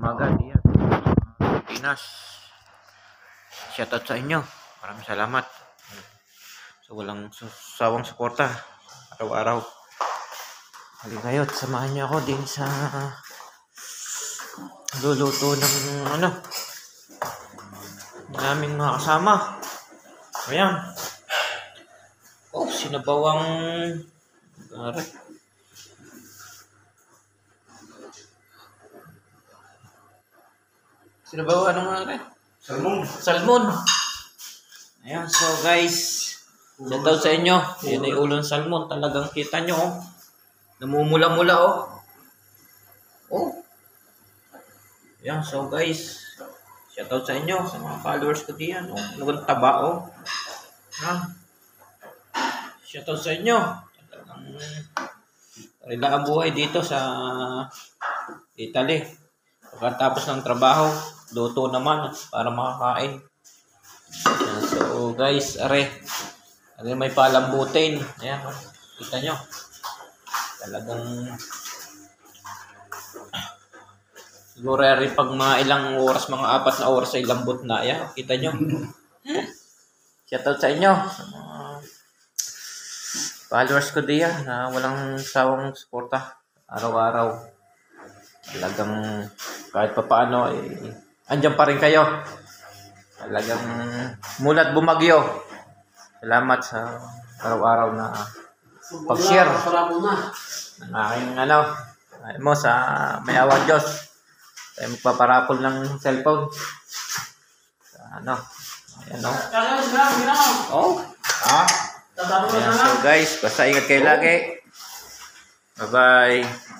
umaga diyan. Pinas. Shoutout sa inyo. Maraming salamat. So walang sawang suporta araw-araw. Haligayot, samahan niyo ako din sa luluto ng naming mga kasama. Ayan. Oh, sinabawang sinabaw ano nga rin? Salmon. Ayan, so guys, shoutout sa inyo. Yan ay ulo ng salmon. Talagang kita nyo, oh. Namumula-mula, oh. Oh. Ayan, so guys, shoutout sa inyo, sa mga followers ko diyan, oh. Ano taba, oh. Ayan. Shoutout sa inyo. Talagang rila ang buhay dito sa Italy. Pagkatapos ng trabaho, luto naman para makakain. So guys, are may palambutin. Ayan, kita nyo. Talagang siguro rin pag mga ilang oras, mga 4 na oras ay lambot na. Ayan, kita nyo. Shoutout sa inyo. Followers ko diyan na walang sawang suporta araw-araw. Talagang kahit pa paano andyan pa rin kayo. Talagang mulat bumagyo. Salamat sa araw-araw na pag-share ng aking mo sa may awa Diyos. Tayo magpaparapol ng cellphone. Ayan o. Oh. Ayan, so guys, basta ingat kayo lagi. Bye-bye.